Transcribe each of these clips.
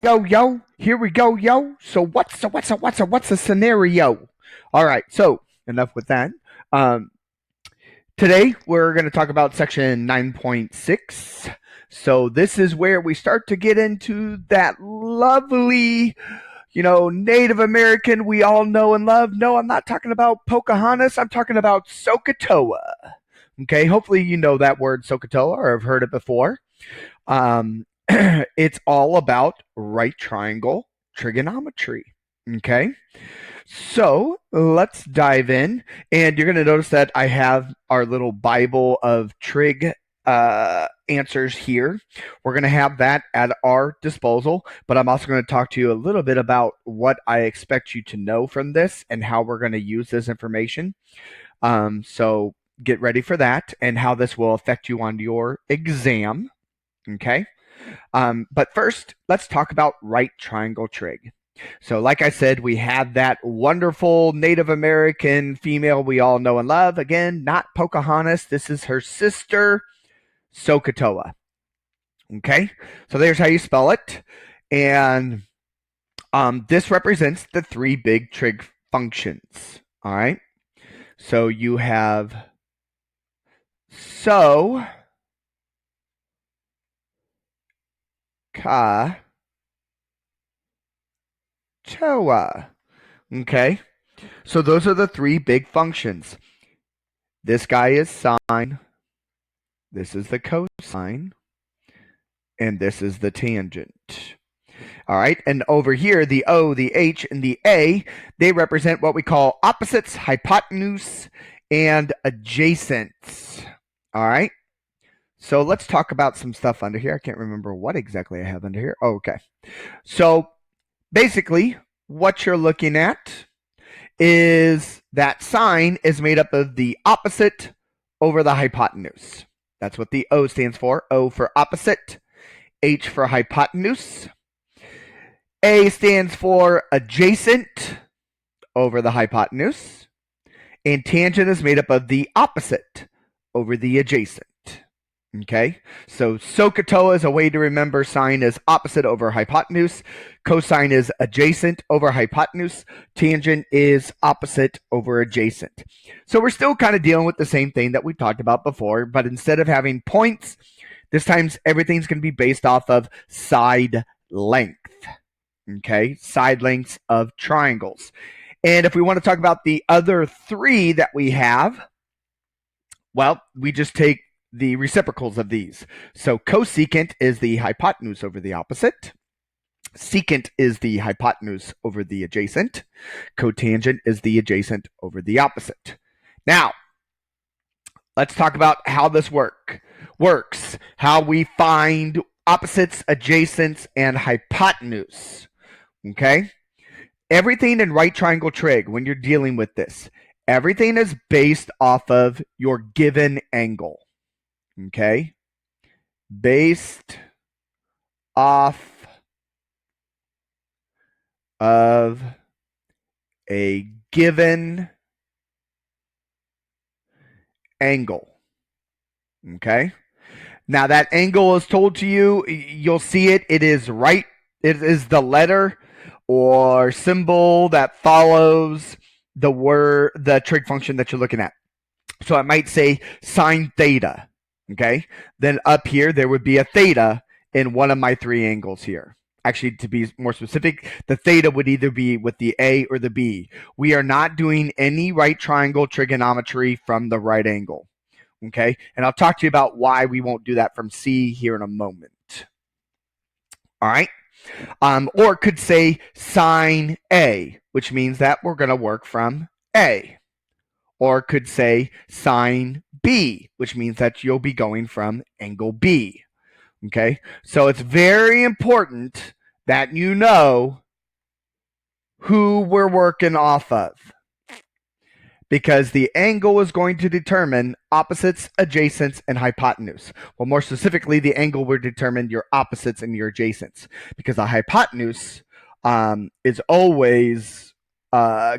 Yo, here we go, yo. So what's the scenario? All right, so enough with that. Um, Today we're going to talk about section 9.6. So this is where we start to get into that lovely, Native American we all know and love. No, I'm not talking about Pocahontas. I'm talking about Sokotoa. Okay, hopefully you know that word Sokotoa or have heard it before. It's all about right triangle trigonometry. Okay. So let's dive in. And you're going to notice that I have our little Bible of trig answers here. We're going to have that at our disposal, but I'm also going to talk to you a little bit about what I expect you to know from this and how we're going to use this information. So get ready for that and how this will affect you on your exam. Okay. But first, let's talk about right triangle trig. So, like I said, we have that wonderful Native American female we all know and love. Again, not Pocahontas. This is her sister, Sokotoa. Okay, so there's how you spell it. And this represents the three big trig functions. All right, so you have so, ka, toa. Okay, so those are the three big functions. This guy is sine, this is the cosine, and this is the tangent. All right, and over here, the O, the H, and the A, they represent what we call opposites, hypotenuse, and adjacents. All right, so let's talk about some stuff under here. I can't remember what exactly I have under here. Oh, okay, so basically, what you're looking at is that sine is made up of the opposite over the hypotenuse. That's what the O stands for. O for opposite, H for hypotenuse. A stands for adjacent over the hypotenuse. And tangent is made up of the opposite over the adjacent. Okay, so Sokotoa is a way to remember sine is opposite over hypotenuse. Cosine is adjacent over hypotenuse. Tangent is opposite over adjacent. So we're still kind of dealing with the same thing that we talked about before, but instead of having points, this time everything's going to be based off of side length. Okay, side lengths of triangles. And if we want to talk about the other three that we have, well, we just take the reciprocals of these. So cosecant is the hypotenuse over the opposite. Secant is the hypotenuse over the adjacent. Cotangent is the adjacent over the opposite. Now, let's talk about how this works, how we find opposites, adjacents, and hypotenuse. Okay? Everything in right triangle trig, when you're dealing with this, everything is based off of your given angle. Okay? Based off of a given angle. Okay? Now that angle is told to you, you'll see it. It is right. It is the letter or symbol that follows the trig function that you're looking at. So I might say sine theta. Okay. Then up here, there would be a theta in one of my three angles here. Actually, to be more specific, the theta would either be with the A or the B. We are not doing any right triangle trigonometry from the right angle. Okay. And I'll talk to you about why we won't do that from C here in a moment. All right. Or it could say sine A, which means that we're going to work from A. Or it could say sine B, which means that you'll be going from angle B. Okay, so it's very important that you know who we're working off of, because the angle is going to determine opposites, adjacents, and hypotenuse. Well, more specifically, the angle will determine your opposites and your adjacents, because the hypotenuse is always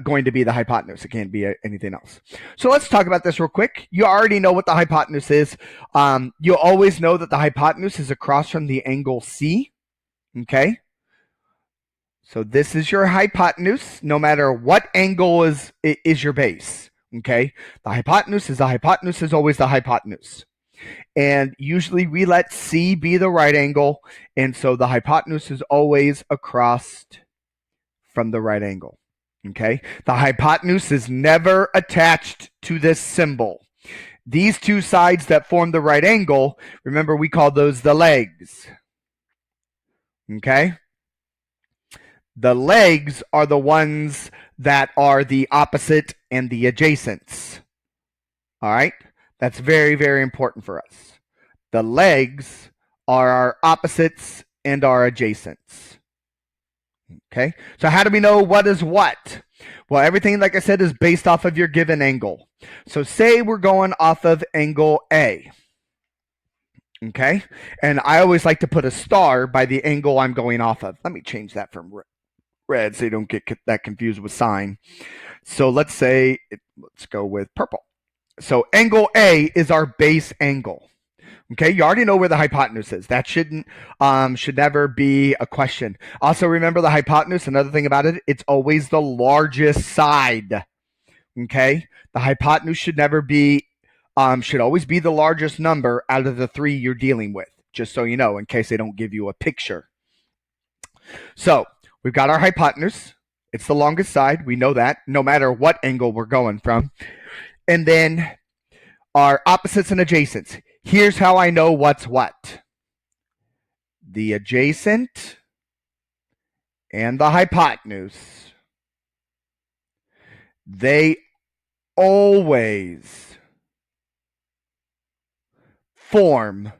going to be the hypotenuse. It can't be anything else. So let's talk about this real quick. You already know what the hypotenuse is. You'll always know that the hypotenuse is across from the angle C. Okay. So this is your hypotenuse, no matter what angle is your base. Okay, the hypotenuse is always the hypotenuse. And usually we let C be the right angle, and so the hypotenuse is always across from the right angle. Okay, the hypotenuse is never attached to this symbol. These two sides that form the right angle, remember we call those the legs. Okay? The legs are the ones that are the opposite and the adjacents. All right? That's very, very important for us. The legs are our opposites and our adjacents. Okay? So how do we know what is what? Well, everything, like I said, is based off of your given angle. So say we're going off of angle A. Okay? And I always like to put a star by the angle I'm going off of. Let me change that from red so you don't get that confused with sine. So let's say, let's go with purple. So angle A is our base angle. Okay, you already know where the hypotenuse is. That should never be a question. Also, remember the hypotenuse, another thing about it, it's always the largest side. Okay, the hypotenuse should never be, should always be the largest number out of the three you're dealing with, just so you know, in case they don't give you a picture. So we've got our hypotenuse. It's the longest side. We know that, no matter what angle we're going from. And then our opposites and adjacents. Here's how I know what's what. The adjacent and the hypotenuse, they always form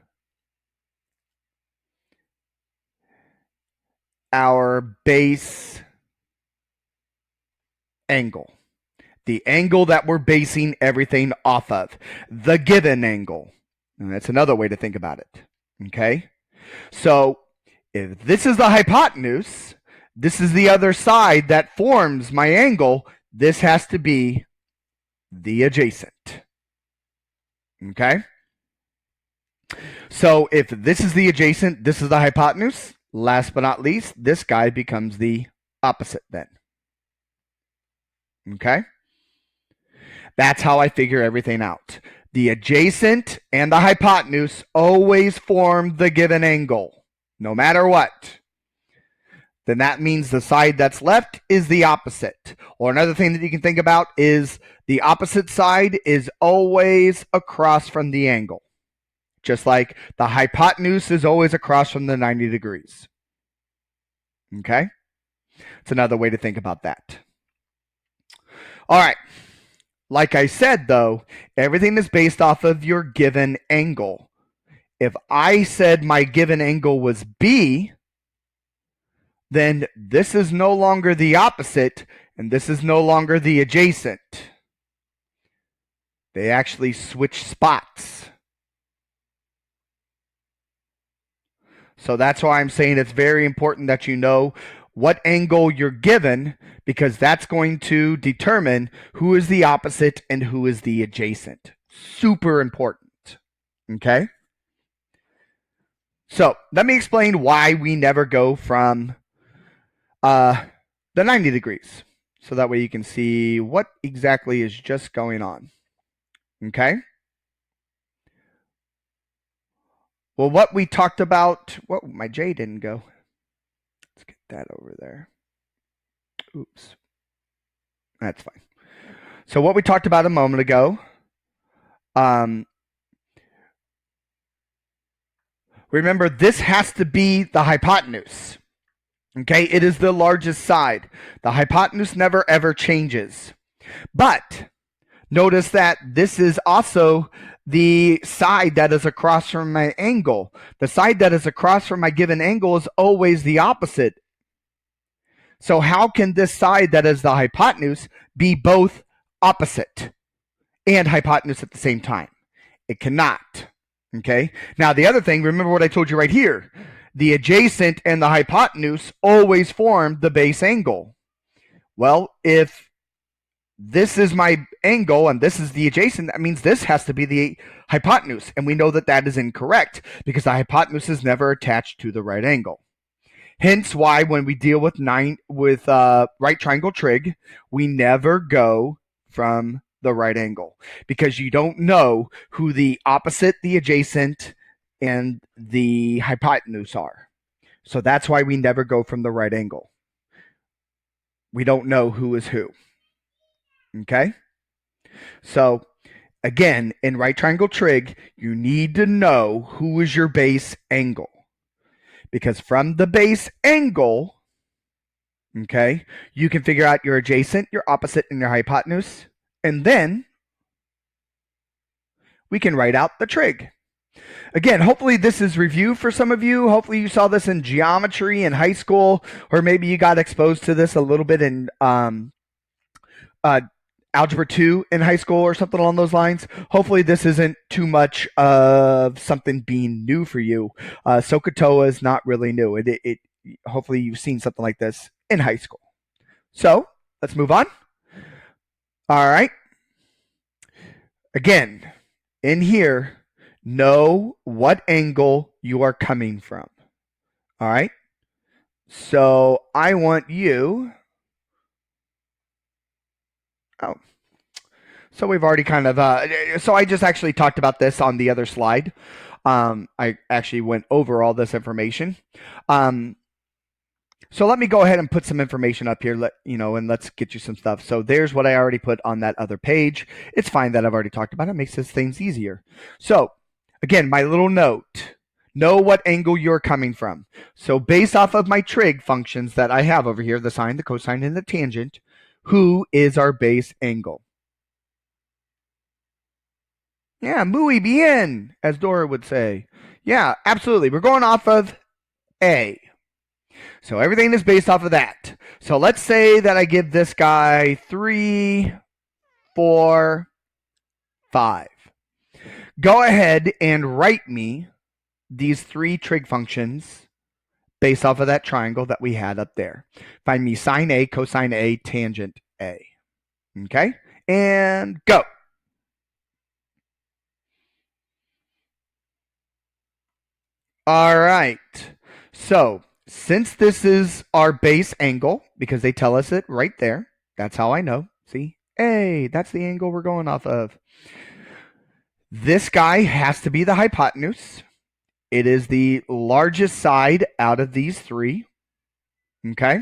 our base angle. The angle that we're basing everything off of. The given angle. And that's another way to think about it. Okay? So if this is the hypotenuse, this is the other side that forms my angle, this has to be the adjacent. Okay? So if this is the adjacent, this is the hypotenuse, last but not least, this guy becomes the opposite then. Okay? That's how I figure everything out. The adjacent and the hypotenuse always form the given angle, no matter what. Then that means the side that's left is the opposite. Or another thing that you can think about is the opposite side is always across from the angle. Just like the hypotenuse is always across from the 90 degrees. Okay? It's another way to think about that. All right. Like I said, though, everything is based off of your given angle. If I said my given angle was B, then this is no longer the opposite, and this is no longer the adjacent. They actually switch spots. So that's why I'm saying it's very important that you know what angle you're given, because that's going to determine who is the opposite and who is the adjacent. Super important. Okay? So let me explain why we never go from the 90 degrees. So that way you can see what exactly is just going on. Okay? Well, what we talked about, whoa, my J didn't go. Let's get that over there. Oops. That's fine. So what we talked about a moment ago, remember this has to be the hypotenuse. Okay, it is the largest side. The hypotenuse never ever changes. But notice that this is also the side that is across from my angle. The side that is across from my given angle is always the opposite. So how can this side that is the hypotenuse be both opposite and hypotenuse at the same time? It cannot. Okay? Now the other thing, remember what I told you right here. The adjacent and the hypotenuse always form the base angle. Well, if this is my angle and this is the adjacent, that means this has to be the hypotenuse. And we know that that is incorrect because the hypotenuse is never attached to the right angle. Hence why when we deal with right triangle trig, we never go from the right angle, because you don't know who the opposite, the adjacent, and the hypotenuse are. So that's why we never go from the right angle. We don't know who is who. Okay? So again, in right triangle trig, you need to know who is your base angle. Because from the base angle, okay, you can figure out your adjacent, your opposite, and your hypotenuse. And then we can write out the trig. Again, hopefully this is review for some of you. Hopefully you saw this in geometry in high school, or maybe you got exposed to this a little bit in Algebra 2 in high school or something along those lines. Hopefully this isn't too much of something being new for you. SOHCAHTOA is not really new. Hopefully you've seen something like this in high school. So let's move on. All right. Again, in here, know what angle you are coming from. All right. So I want you. Oh. So we've already kind of. So I just actually talked about this on the other slide. I actually went over all this information. So let me go ahead and put some information up here, and let's get you some stuff. So there's what I already put on that other page. It's fine that I've already talked about it. It makes this things easier. So again, my little note, know what angle you're coming from. So based off of my trig functions that I have over here, the sine, the cosine, and the tangent, who is our base angle? Yeah, muy bien, as Dora would say. Yeah, absolutely. We're going off of A. So everything is based off of that. So let's say that I give this guy 3, 4, 5. Go ahead and write me these 3 trig functions based off of that triangle that we had up there. Find me sine A, cosine A, tangent A. Okay? And go. All right. So since this is our base angle, because they tell us it right there, that's how I know. See? Hey, that's the angle we're going off of. This guy has to be the hypotenuse. It is the largest side out of these 3. Okay?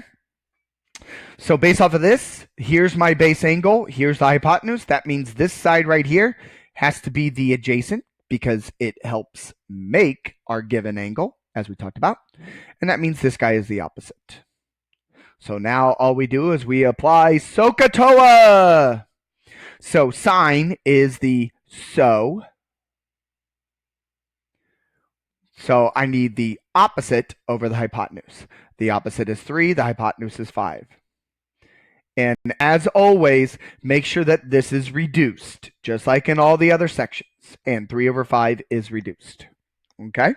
So based off of this, here's my base angle. Here's the hypotenuse. That means this side right here has to be the adjacent, because it helps make our given angle, as we talked about. And that means this guy is the opposite. So now all we do is we apply SOHCAHTOA. So sine is the so. So I need the opposite over the hypotenuse. The opposite is 3, the hypotenuse is 5. And as always, make sure that this is reduced, just like in all the other sections. And 3 over 5 is reduced. Okay?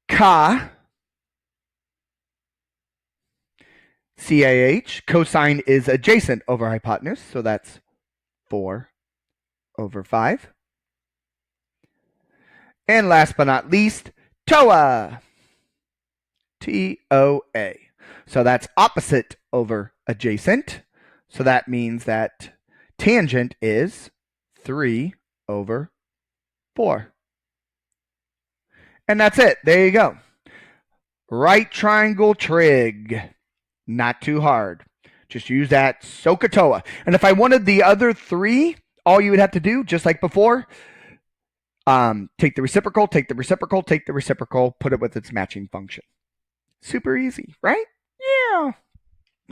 CAH, C-A-H, cosine is adjacent over hypotenuse, so that's 4 over 5. And last but not least, TOA, T-O-A. So that's opposite over adjacent. So that means that tangent is 3 over 4. And that's it. There you go. Right triangle trig. Not too hard. Just use that SOHCAHTOA. And if I wanted the other 3, all you would have to do, just like before, take the reciprocal, take the reciprocal, take the reciprocal, put it with its matching function. Super easy, right? Yeah.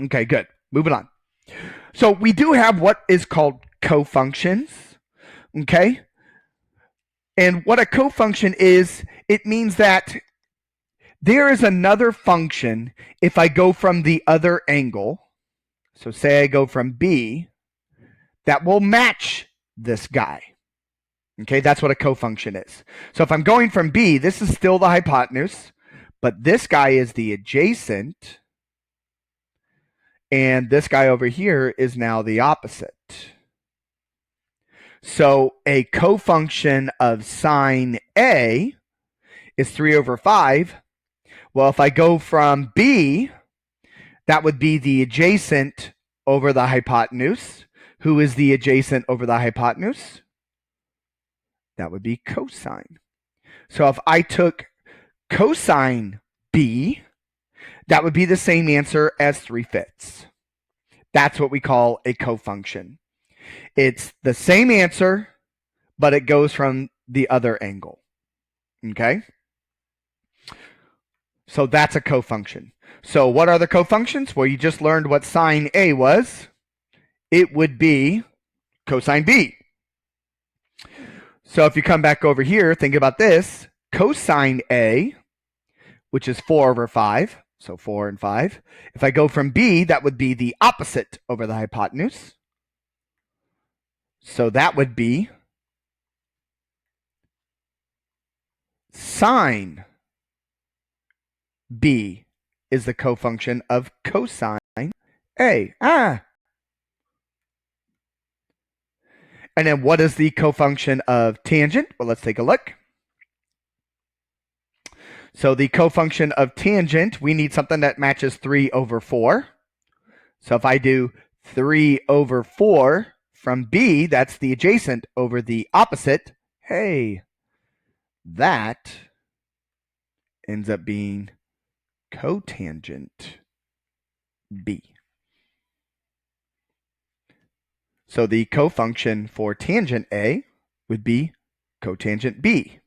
Okay, good. Moving on. So we do have what is called cofunctions. Okay? And what a cofunction is, it means that there is another function if I go from the other angle. So say I go from B, that will match this guy. Okay, that's what a cofunction is. So if I'm going from B, this is still the hypotenuse, but this guy is the adjacent, and this guy over here is now the opposite. So a cofunction of sine A is 3 over 5, Well, if I go from B, that would be the adjacent over the hypotenuse. Who is the adjacent over the hypotenuse? That would be cosine. So if I took cosine B, that would be the same answer as 3/5. That's what we call a cofunction. It's the same answer, but it goes from the other angle. Okay? So that's a cofunction. So what are the cofunctions? Well, you just learned what sine A was. It would be cosine B. So if you come back over here, think about this. Cosine A, which is 4/5, so 4 and 5. If I go from B, that would be the opposite over the hypotenuse. So that would be sine B is the cofunction of cosine A. And then what is the cofunction of tangent? Well, let's take a look. So the cofunction of tangent, we need something that matches 3/4. So if I do 3/4 from B, that's the adjacent over the opposite. Hey, that ends up being cotangent B. So the cofunction for tangent A would be cotangent B.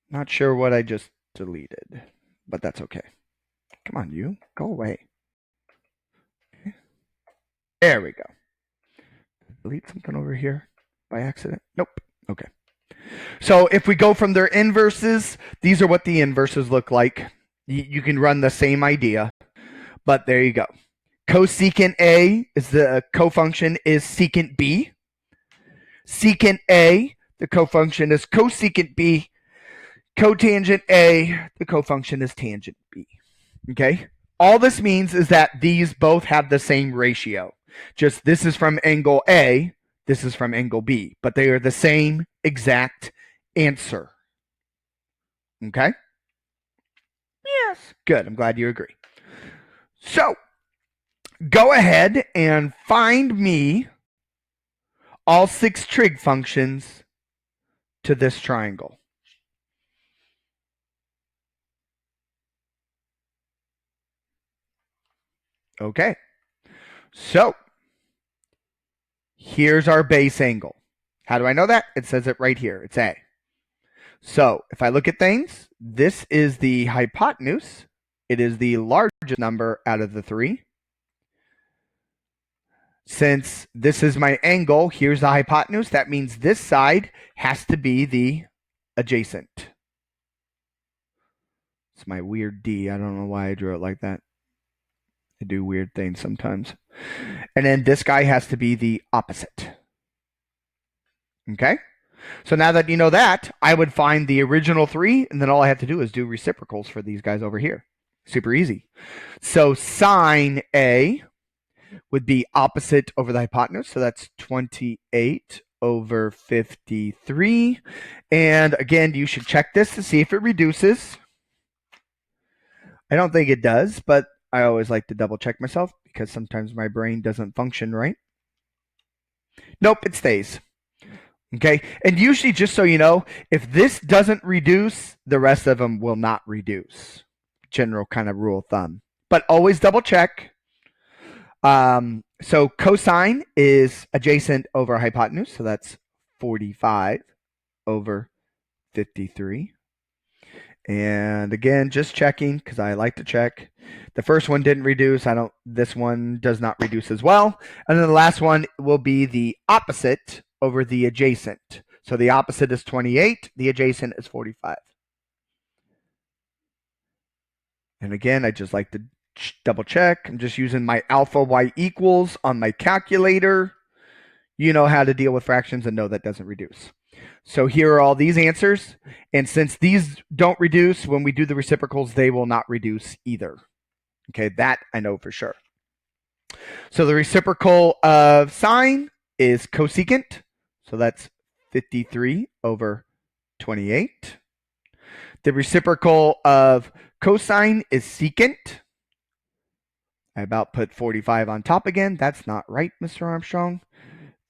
Not sure what I just deleted, but that's okay. Come on, you. Go away. Okay. There we go. Delete something over here by accident? Nope. Okay. So if we go from their inverses, these are what the inverses look like. You can run the same idea, but there you go. Cosecant A is the cofunction is secant B. Secant A, the cofunction is cosecant B. Cotangent A, the cofunction is tangent B. Okay? All this means is that these both have the same ratio. Just this is from angle A, this is from angle B, but they are the same exact answer. Okay? Yes. Good. I'm glad you agree. So, go ahead and find me all 6 trig functions to this triangle. Okay. So, here's our base angle. How do I know that? It says it right here. It's A. So, if I look at things, this is the hypotenuse. It is the largest number out of the 3. Since this is my angle, here's the hypotenuse. That means this side has to be the adjacent. It's my weird D. I don't know why I drew it like that. I do weird things sometimes. And then this guy has to be the opposite. Okay? So now that you know that, I would find the original 3, and then all I have to do is do reciprocals for these guys over here. Super easy. So sine A would be opposite over the hypotenuse, so that's 28/53. And again, you should check this to see if it reduces. I don't think it does, but I always like to double check myself because sometimes my brain doesn't function right. Nope, it stays. Okay, and usually, just so you know, if this doesn't reduce, the rest of them will not reduce. General kind of rule of thumb. But always double check. So cosine is adjacent over hypotenuse, so that's 45/53. And again, just checking because I like to check. The first one didn't reduce. This one does not reduce as well. And then the last one will be the opposite over the adjacent. So the opposite is 28. The adjacent is 45. And again, I just like to double check. I'm just using my alpha y equals on my calculator. You know how to deal with fractions and know that doesn't reduce. So here are all these answers. And since these don't reduce, when we do the reciprocals, they will not reduce either. Okay, that I know for sure. So the reciprocal of sine is cosecant. So that's 53 over 28. The reciprocal of cosine is secant. I about put 45 on top again. That's not right, Mr. Armstrong.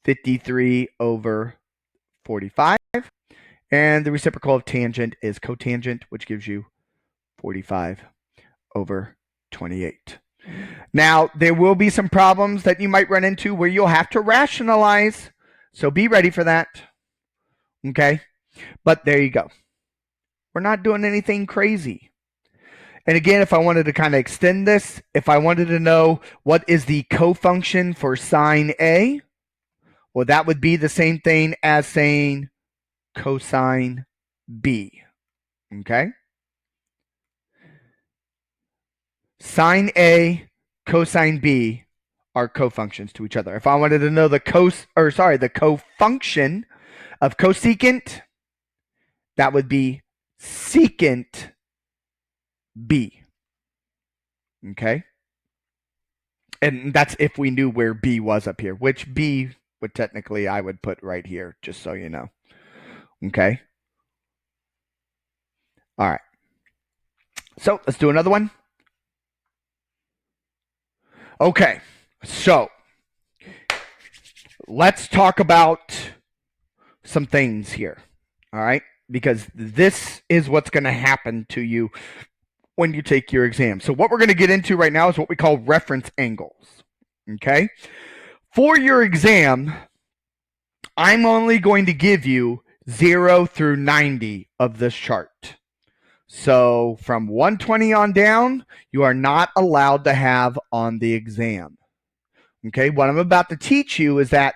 53 over 45. And the reciprocal of tangent is cotangent, which gives you 45 over 28. Now, there will be some problems that you might run into where you'll have to rationalize. So be ready for that. Okay? But there you go. We're not doing anything crazy. And again, if I wanted to kind of extend this, if I wanted to know what is the cofunction for sine A, well, that would be the same thing as saying cosine B. Okay? Sine A, cosine B are cofunctions to each other. If I wanted to know the cofunction of cosecant, that would be secant B. Okay? And that's if we knew where B was up here, which B would technically I would put right here, just so you know. Okay? All right. So let's do another one. Okay. So let's talk about some things here. All right? Because this is what's going to happen to you when you take your exam. So what we're going to get into right now is what we call reference angles. Okay? For your exam, I'm only going to give you 0 through 90 of this chart. So from 120 on down, you are not allowed to have on the exam. Okay, what I'm about to teach you is that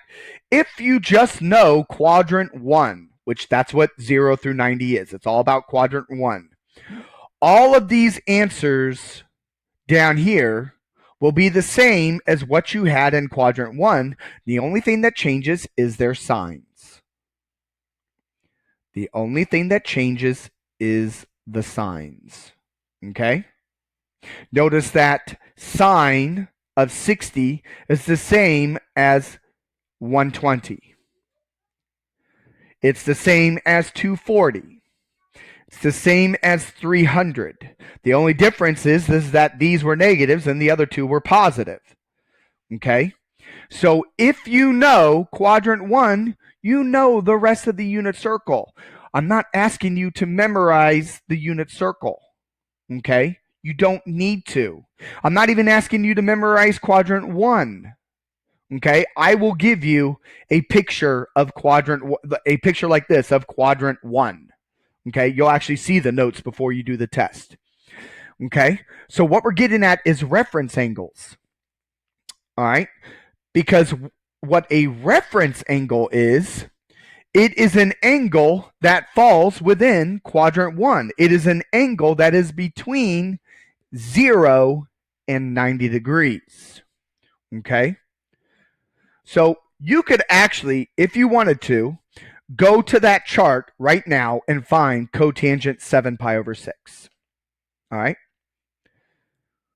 if you just know quadrant 1, which that's what 0 through 90 is, it's all about quadrant 1. All of these answers down here will be the same as what you had in quadrant 1. The only thing that changes is their signs. The only thing that changes is the signs. Okay? Notice that sine of 60 is the same as 120. It's the same as 240. It's the same as 300. The only difference is that these were negatives and the other two were positive. Okay? So if you know quadrant 1, you know the rest of the unit circle. I'm not asking you to memorize the unit circle. Okay? You don't need to. I'm not even asking you to memorize quadrant 1. Okay? I will give you a picture of a picture like this of quadrant 1. Okay? You'll actually see the notes before you do the test. Okay? So what we're getting at is reference angles. All right? Because what a reference angle is, it is an angle that falls within quadrant 1. It is an angle that is between 0 and 90 degrees. Okay? So you could actually, if you wanted to, go to that chart right now and find cotangent 7 pi over 6. All right?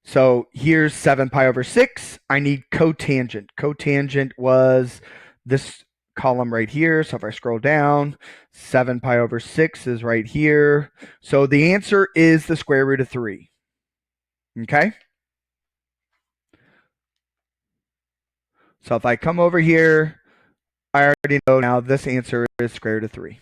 So here's 7 pi over 6. I need cotangent. Cotangent was this column right here. So if I scroll down, 7 pi over 6 is right here. So the answer is the square root of 3. Okay? So if I come over here, I already know now this answer is square root of 3.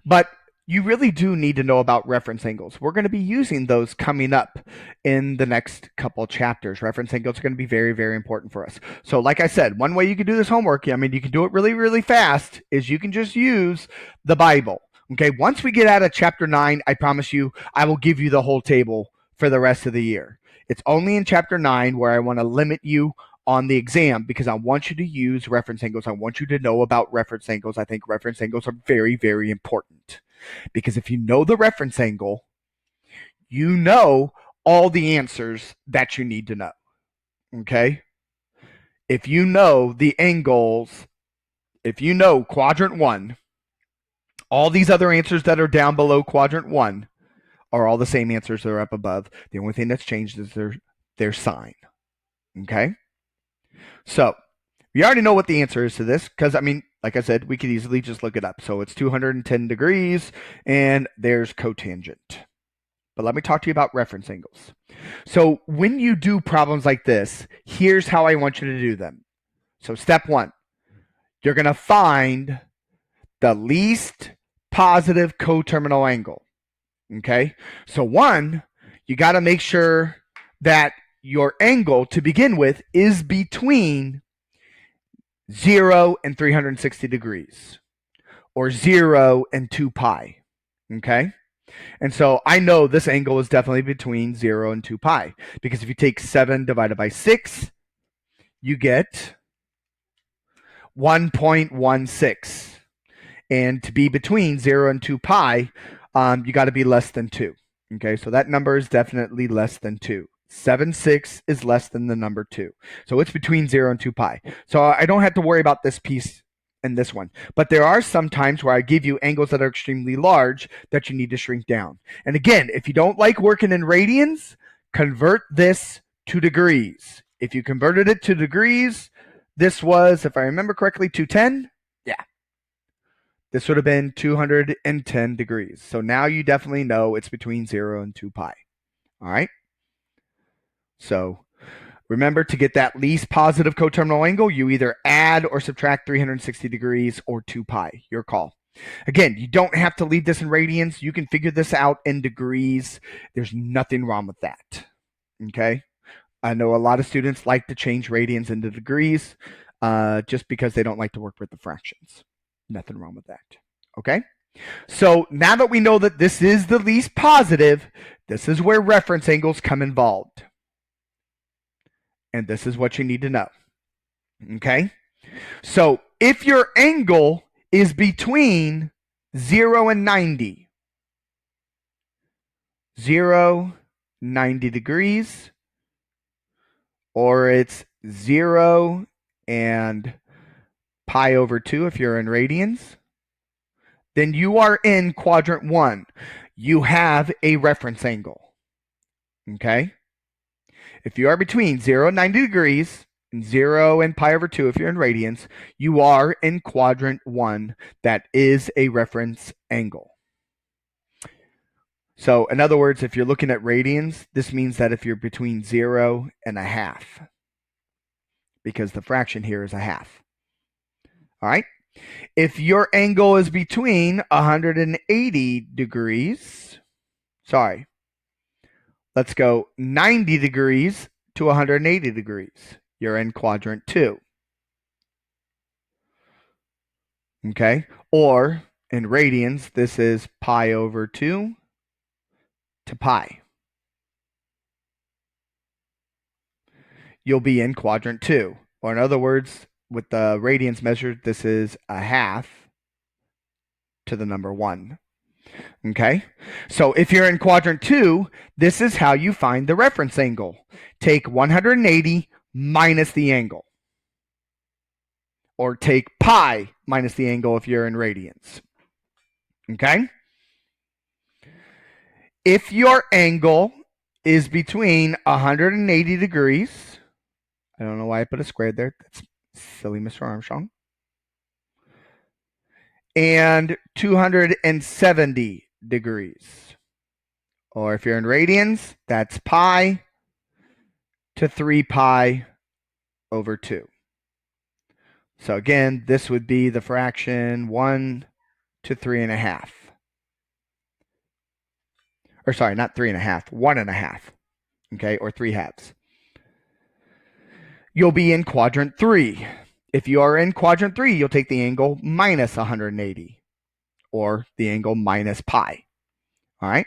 But you really do need to know about reference angles. We're going to be using those coming up in the next couple chapters. Reference angles are going to be very, very important for us. So like I said, one way you can do this homework, I mean, you can do it really, really fast, is you can just use the Bible. Okay, once we get out of chapter 9, I promise you, I will give you the whole table for the rest of the year. It's only in chapter 9 where I want to limit you on the exam because I want you to use reference angles. I want you to know about reference angles. I think reference angles are very, very important. Because if you know the reference angle, you know all the answers that you need to know. Okay? If you know the angles, if you know quadrant 1, all these other answers that are down below quadrant 1 are all the same answers that are up above. The only thing that's changed is their sign. Okay? So, we already know what the answer is to this because, I mean, like I said, we could easily just look it up. So it's 210 degrees, and there's cotangent. But let me talk to you about reference angles. So when you do problems like this, here's how I want you to do them. So step one, you're going to find the least positive coterminal angle. Okay? So one, you got to make sure that your angle to begin with is between 0 and 360 degrees, or 0 and 2 pi. Okay? And so I know this angle is definitely between 0 and 2 pi, because if you take 7 divided by 6, you get 1.16. And to be between 0 and 2 pi, you got to be less than 2. Okay, so that number is definitely less than 2. 7/6 is less than the number 2. So it's between 0 and 2 pi. So I don't have to worry about this piece and this one. But there are some times where I give you angles that are extremely large that you need to shrink down. And again, if you don't like working in radians, convert this to degrees. If you converted it to degrees, this was, if I remember correctly, 210. Yeah. This would have been 210 degrees. So now you definitely know it's between 0 and 2 pi. All right? So remember, to get that least positive coterminal angle, you either add or subtract 360 degrees or 2 pi. Your call. Again, you don't have to leave this in radians. You can figure this out in degrees. There's nothing wrong with that. Okay? I know a lot of students like to change radians into degrees just because they don't like to work with the fractions. Nothing wrong with that. Okay? So now that we know that this is the least positive, this is where reference angles come involved. And this is what you need to know. Okay? So if your angle is between 0 and 90, 90 degrees, or it's 0 and pi over 2 if you're in radians, then you are in quadrant 1. You have a reference angle. Okay? If you are between 0 and 90 degrees, and 0 and pi over 2 if you're in radians, you are in quadrant 1. That is a reference angle. So in other words, if you're looking at radians, this means that if you're between 0 and a half, because the fraction here is a half. All right? If your angle is between 180 degrees, let's go 90 degrees to 180 degrees. You're in quadrant 2. Okay? Or in radians, this is pi over 2 to pi. You'll be in quadrant 2. Or in other words, with the radians measured, this is a half to the number 1. Okay? So if you're in quadrant 2, this is how you find the reference angle. Take 180 minus the angle. Or take pi minus the angle if you're in radians. Okay? If your angle is between 180 degrees, I don't know why I put a square there. That's silly, Mr. Armstrong. And 270 degrees. Or if you're in radians, that's pi to 3 pi over 2. So again, this would be the fraction 1 to 3.5. Or sorry, not 3.5, 1.5. Okay, or 3 halves. You'll be in quadrant 3. If you are in quadrant 3, you'll take the angle minus 180, or the angle minus pi. All right?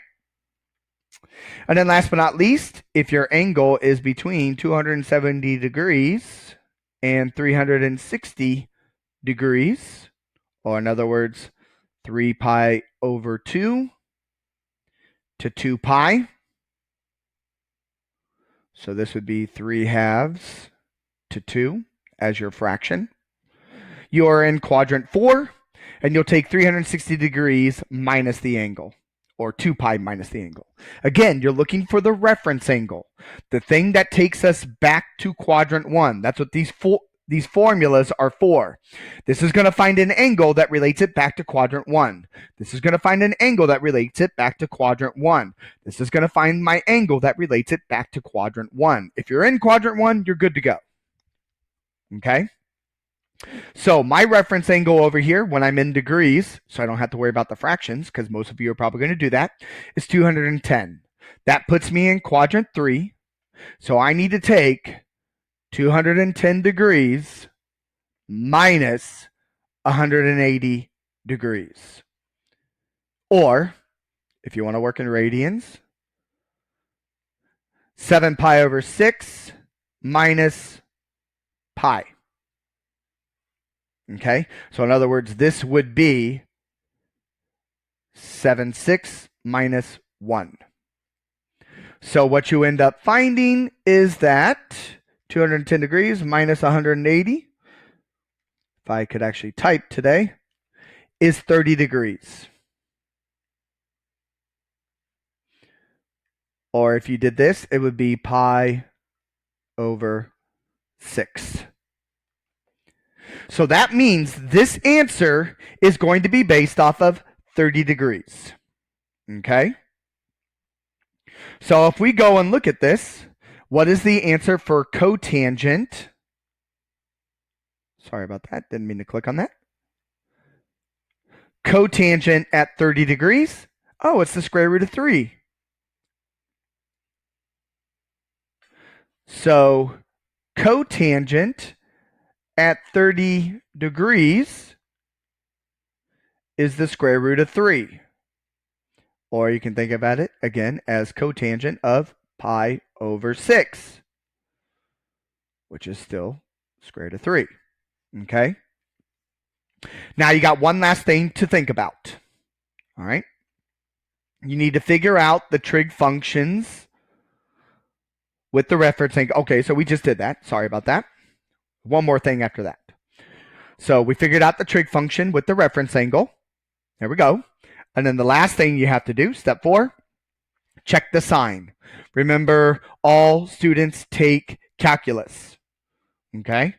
And then last but not least, if your angle is between 270 degrees and 360 degrees, or in other words, 3 pi over 2 to 2 pi. So this would be 3 halves to 2 as your fraction. You are in quadrant 4, and you'll take 360 degrees minus the angle, or 2 pi minus the angle. Again, you're looking for the reference angle, the thing that takes us back to quadrant 1. That's what these these formulas are for. This is going to find an angle that relates it back to quadrant 1. This is going to find an angle that relates it back to quadrant 1. This is going to find my angle that relates it back to quadrant 1. If you're in quadrant 1, you're good to go. Okay? So my reference angle over here, when I'm in degrees, so I don't have to worry about the fractions, because most of you are probably going to do that, is 210. That puts me in quadrant 3. So I need to take 210 degrees minus 180 degrees. Or, if you want to work in radians, 7 pi over 6 minus pi. Okay? So in other words, this would be 7/6 minus 1. So what you end up finding is that 210 degrees minus 180, if I could actually type today, is 30 degrees. Or if you did this, it would be pi over 6. So that means this answer is going to be based off of 30 degrees. Okay? So if we go and look at this, what is the answer for cotangent? Sorry about that. Didn't mean to click on that. Cotangent at 30 degrees. Oh, it's the square root of 3. So cotangent at 30 degrees is the square root of 3. Or you can think about it, again, as cotangent of pi over 6, which is still square root of 3. Okay? Now you got one last thing to think about. All right? You need to figure out the trig functions with the reference angle. Okay, so we just did that. Sorry about that. One more thing after that. So we figured out the trig function with the reference angle. There we go. And then the last thing you have to do, step 4, check the sign. Remember, all students take calculus. Okay?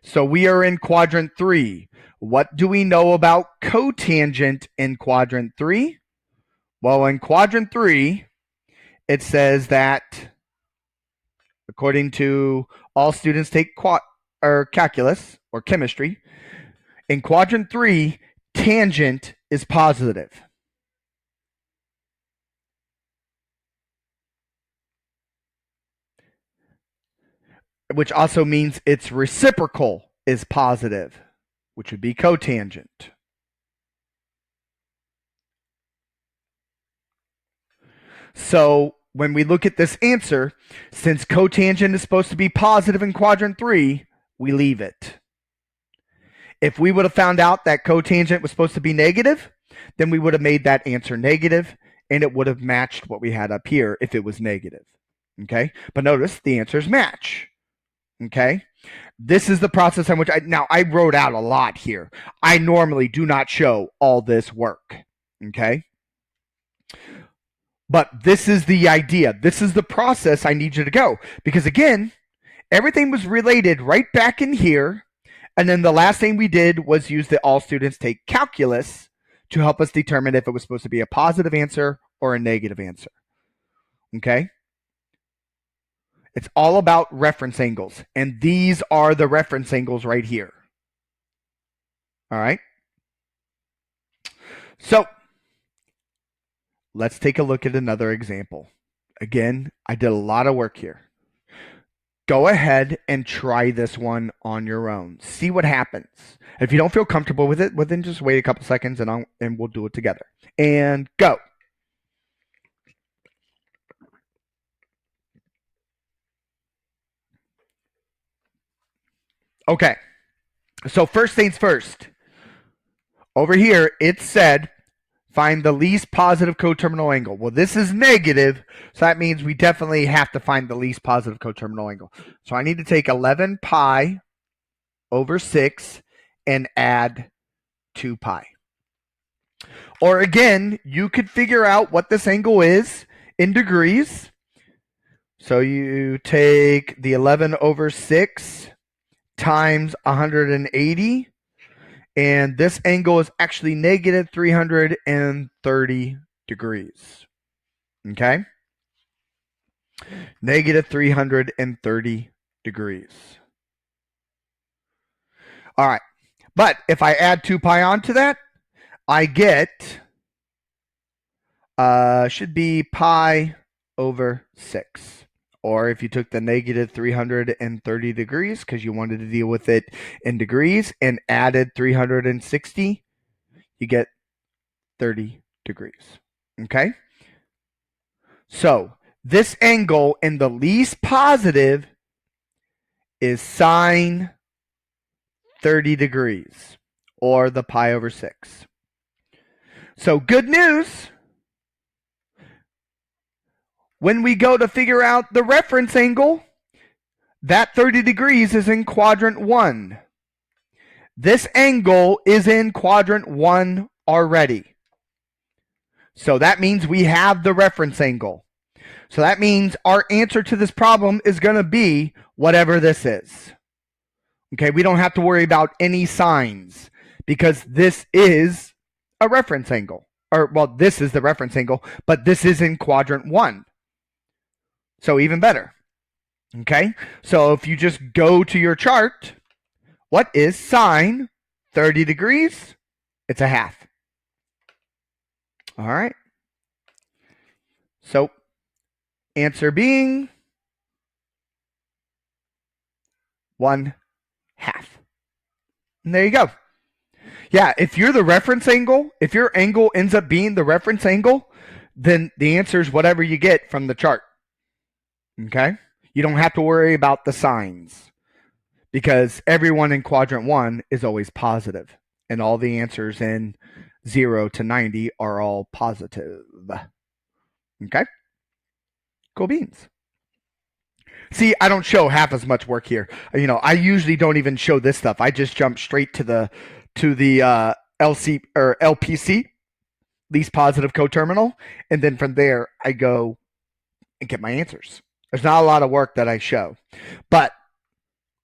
So we are in quadrant 3. What do we know about cotangent in quadrant 3? Well, in quadrant 3, it says that according to all students take calculus or chemistry, in quadrant 3, tangent is positive. Which also means its reciprocal is positive, which would be cotangent. So when we look at this answer, since cotangent is supposed to be positive in quadrant 3, we leave it. If we would have found out that cotangent was supposed to be negative, then we would have made that answer negative, and it would have matched what we had up here if it was negative. Okay? But notice the answers match. Okay? This is the process in which I wrote out a lot here. I normally do not show all this work. Okay? But this is the idea. This is the process I need you to go. Because again, everything was related right back in here. And then the last thing we did was use the all students take calculus to help us determine if it was supposed to be a positive answer or a negative answer. Okay? It's all about reference angles. And these are the reference angles right here. All right? So, let's take a look at another example. Again, I did a lot of work here. Go ahead and try this one on your own. See what happens. If you don't feel comfortable with it, well, then just wait a couple seconds and we'll do it together. And go. Okay. So first things first. Over here, it said find the least positive coterminal angle. Well, this is negative, so that means we definitely have to find the least positive coterminal angle. So I need to take 11 pi over 6 and add 2 pi. Or again, you could figure out what this angle is in degrees. So you take the 11 over 6 times 180. And this angle is actually negative 330 degrees. Okay? Negative 330 degrees. All right. But if I add 2 pi onto that, I get, should be pi over 6. Or if you took the negative 330 degrees, because you wanted to deal with it in degrees, and added 360, you get 30 degrees. Okay? So this angle in the least positive is sine 30 degrees, or the pi over 6. So good news. When we go to figure out the reference angle, that 30 degrees is in quadrant 1. This angle is in quadrant 1 already. So that means we have the reference angle. So that means our answer to this problem is going to be whatever this is. Okay, we don't have to worry about any signs because this is a reference angle. Or, well, this is the reference angle, but this is in quadrant 1. So even better. Okay, so if you just go to your chart, what is sine 30 degrees? It's a half. All right. So answer being 1/2. And there you go. Yeah, if you're the reference angle, if your angle ends up being the reference angle, then the answer is whatever you get from the chart. Okay? You don't have to worry about the signs because everyone in quadrant 1 is always positive, and all the answers in 0 to 90 are all positive. Okay? Cool beans. See, I don't show half as much work here. You know, I usually don't even show this stuff. I just jump straight to the LC or LPC, least positive coterminal, and then from there I go and get my answers. There's not a lot of work that I show, but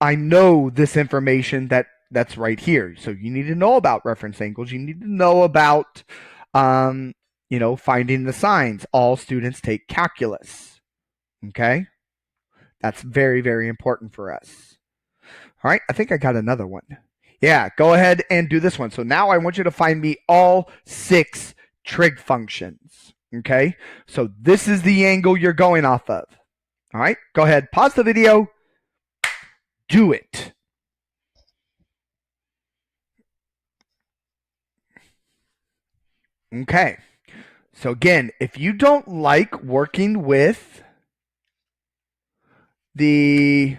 I know this information that's right here. So you need to know about reference angles. You need to know about, finding the signs. All students take calculus. Okay, that's very, very important for us. All right, I think I got another one. Yeah, go ahead and do this one. So now I want you to find me all 6 trig functions. Okay, so this is the angle you're going off of. All right, go ahead, pause the video, do it. Okay, so again, if you don't like working with radians,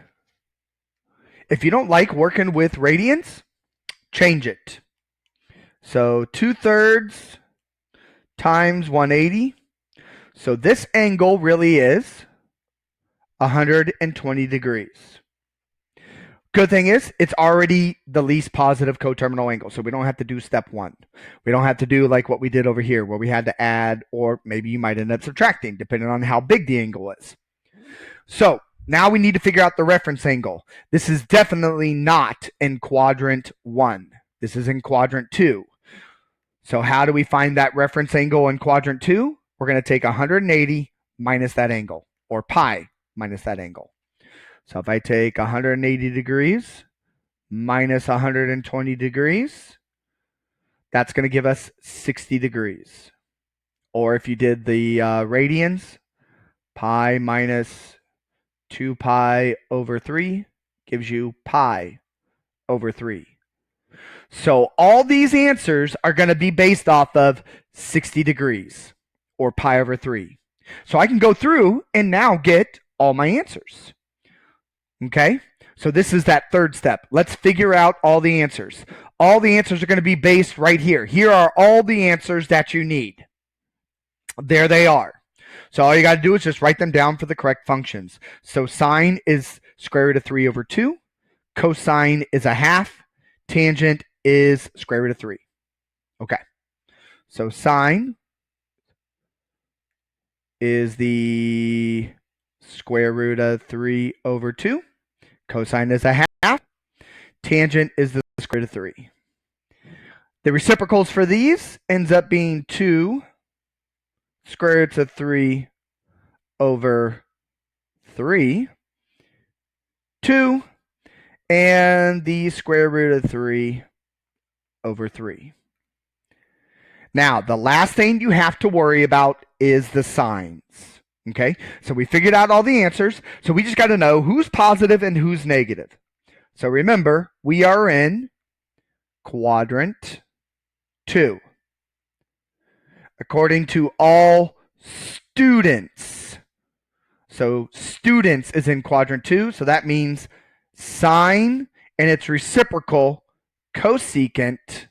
change it. So 2/3 times 180. So this angle really is 120 degrees. Good thing is, it's already the least positive coterminal angle, so we don't have to do step 1. We don't have to do like what we did over here, where we had to add, or maybe you might end up subtracting, depending on how big the angle is. So now we need to figure out the reference angle. This is definitely not in quadrant 1. This is in quadrant 2. So how do we find that reference angle in quadrant 2? We're going to take 180 minus that angle, or pi minus that angle. So if I take 180 degrees minus 120 degrees, that's going to give us 60 degrees. Or if you did the radians, pi minus 2 pi over 3 gives you pi over 3. So all these answers are going to be based off of 60 degrees, or pi over 3. So I can go through and now get all my answers. Okay, so this is that third step. Let's figure out all the answers. All the answers are going to be based right here. Here are all the answers that you need. There they are. So all you got to do is just write them down for the correct functions. So sine is square root of 3 over 2. Cosine is a half. Tangent is square root of 3. Okay, so sine is the square root of 3 over 2. Cosine is a half. Tangent is the square root of 3. The reciprocals for these ends up being 2 square roots of 3 over 3, 2, and the square root of 3 over 3. Now, the last thing you have to worry about is the signs. Okay, so we figured out all the answers, so we just got to know who's positive and who's negative. So remember, we are in quadrant 2. According to all students. So students is in quadrant 2, so that means sine and its reciprocal cosecant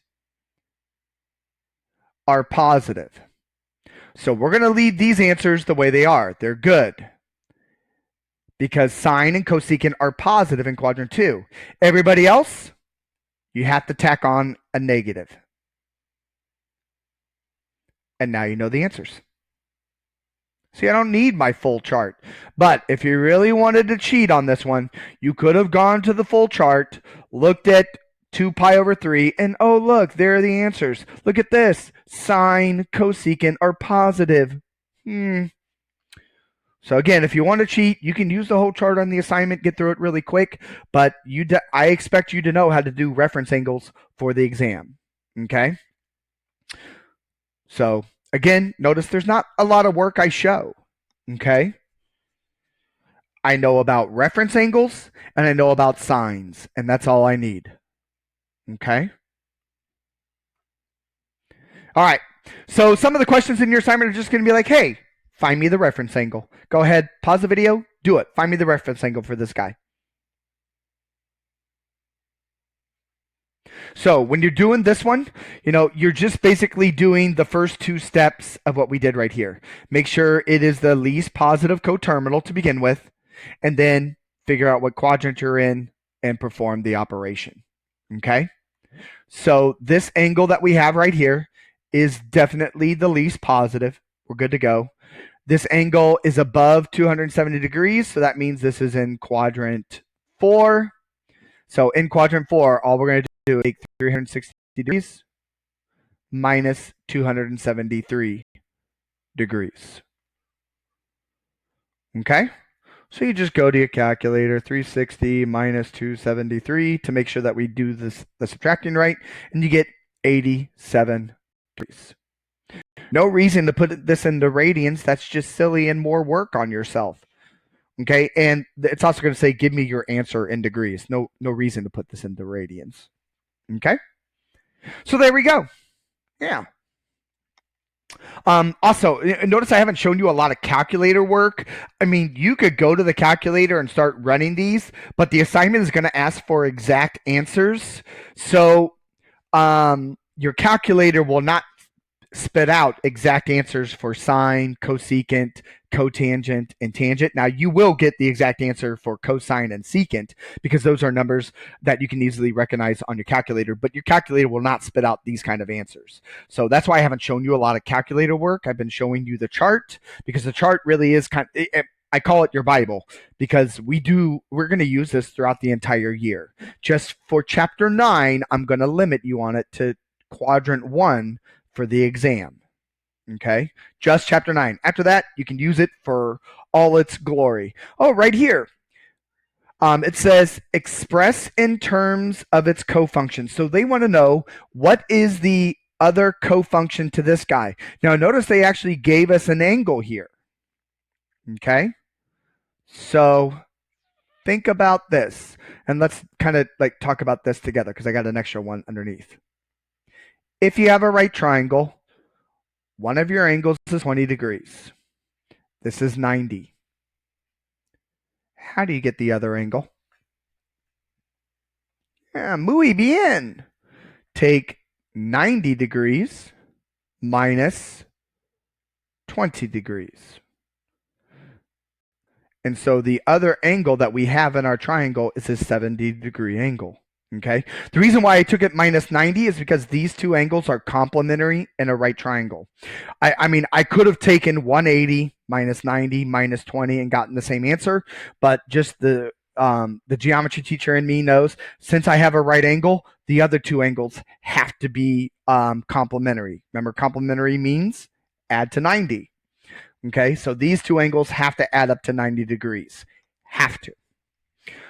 are positive. So we're going to leave these answers the way they are. They're good because sine and cosecant are positive in quadrant 2. Everybody else, you have to tack on a negative. And now you know the answers. See, I don't need my full chart. But if you really wanted to cheat on this one, you could have gone to the full chart, looked at 2 pi over 3, and oh, look, there are the answers. Look at this. Sine, cosecant are positive. So again, if you want to cheat, you can use the whole chart on the assignment, get through it really quick, but I expect you to know how to do reference angles for the exam. Okay? So again, notice there's not a lot of work I show. Okay? I know about reference angles and I know about sines, and that's all I need. Okay? All right. So some of the questions in your assignment are just going to be like, hey, find me the reference angle. Go ahead, pause the video, do it. Find me the reference angle for this guy. So when you're doing this one, you're just basically doing the first 2 steps of what we did right here. Make sure it is the least positive coterminal to begin with, and then figure out what quadrant you're in and perform the operation. Okay? So this angle that we have right here is definitely the least positive. We're good to go. This angle is above 270 degrees, so that means this is in quadrant 4. So in quadrant 4, all we're going to do is take 360 degrees minus 273 degrees. Okay? So you just go to your calculator, 360 minus 273 to make sure that we do the subtracting right, and you get 87 degrees. No reason to put this into radians. That's just silly and more work on yourself. Okay, and it's also going to say, give me your answer in degrees. No reason to put this into radians. Okay, so there we go. Yeah. Also, notice I haven't shown you a lot of calculator work. I mean, you could go to the calculator and start running these, but the assignment is going to ask for exact answers. So your calculator will not spit out exact answers for sine, cosecant, cotangent, and tangent. Now, you will get the exact answer for cosine and secant because those are numbers that you can easily recognize on your calculator, but your calculator will not spit out these kind of answers. So that's why I haven't shown you a lot of calculator work. I've been showing you the chart because the chart really is I call it your Bible because we're going to use this throughout the entire year. Just for chapter 9, I'm going to limit you on it to quadrant 1 for the exam. Okay, just chapter 9. After that, you can use it for all its glory. Oh, right here. It says express in terms of its cofunction. So they want to know what is the other cofunction to this guy. Now notice they actually gave us an angle here. Okay, so think about this, and let's kind of talk about this together because I got an extra one underneath. If you have a right triangle, one of your angles is 20 degrees. This is 90. How do you get the other angle? Muy bien. Take 90 degrees minus 20 degrees. And so the other angle that we have in our triangle is a 70-degree angle. Okay. The reason why I took it minus 90 is because these two angles are complementary in a right triangle. I mean, I could have taken 180 minus 90 minus 20 and gotten the same answer, but just the the geometry teacher in me knows, since I have a right angle, the other two angles have to be complementary. Remember, complementary means add to 90. Okay, so these two angles have to add up to 90 degrees. Have to.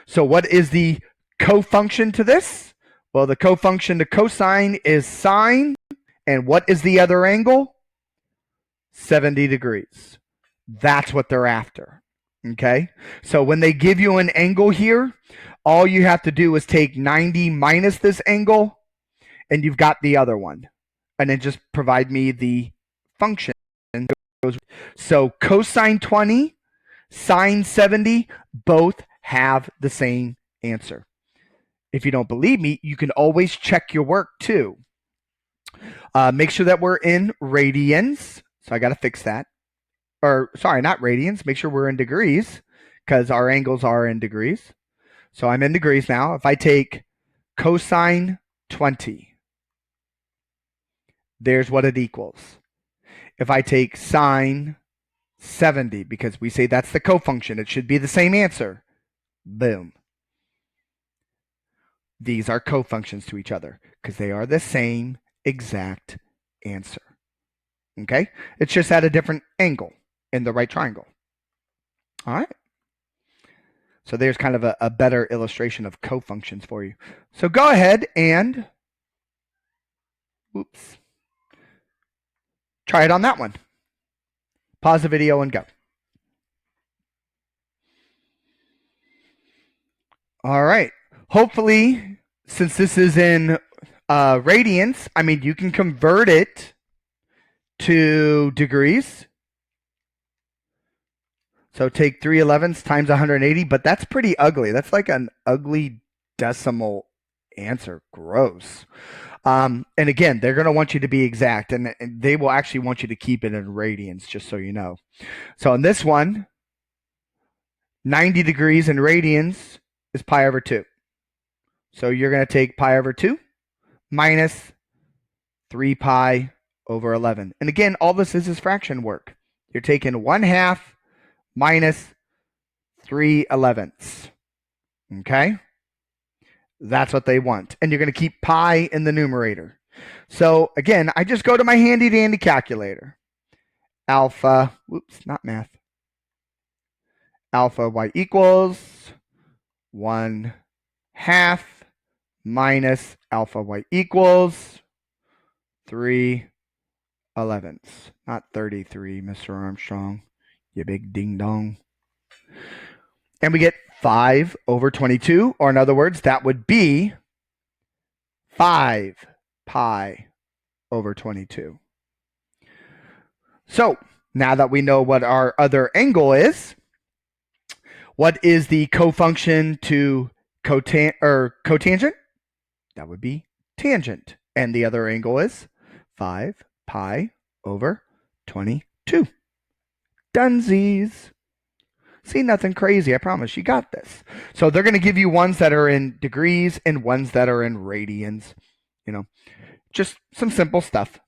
So what is the cofunction to this? Well, the cofunction to cosine is sine. And what is the other angle? 70 degrees. That's what they're after. Okay, so when they give you an angle here, all you have to do is take 90 minus this angle, and you've got the other one. And then just provide me the function. So cosine 20, sine 70, both have the same answer. If you don't believe me, you can always check your work too. Make sure that we're in radians. So I got to fix that. Or sorry, not radians. Make sure we're in degrees because our angles are in degrees. So I'm in degrees now. If I take cosine 20, there's what it equals. If I take sine 70, because we say that's the cofunction, it should be the same answer. Boom. These are cofunctions to each other because they are the same exact answer. Okay? It's just at a different angle in the right triangle. All right? So there's kind of a better illustration of cofunctions for you. So go ahead and try it on that one. Pause the video and go. All right. Hopefully, since this is in radians, I mean, you can convert it to degrees. So take 3/11 times 180, but that's pretty ugly. That's like an ugly decimal answer. Gross. And again, they're going to want you to be exact, and they will actually want you to keep it in radians, just so you know. So in this one, 90 degrees in radians is pi over 2. So you're going to take pi over 2 minus 3 pi over 11. And again, all this is fraction work. You're taking 1/2 minus 3/11. Okay? That's what they want. And you're going to keep pi in the numerator. So again, I just go to my handy dandy calculator. Alpha, not math. Alpha y equals 1/2 minus alpha y equals 3/11. Not 33, Mr. Armstrong. You big ding dong. And we get 5 over 22, or in other words, that would be 5 pi over 22. So now that we know what our other angle is, what is the cofunction to cotangent? That would be tangent. And the other angle is 5 pi over 22. Dunsies. See, nothing crazy. I promise you got this. So they're going to give you ones that are in degrees and ones that are in radians. You know, just some simple stuff.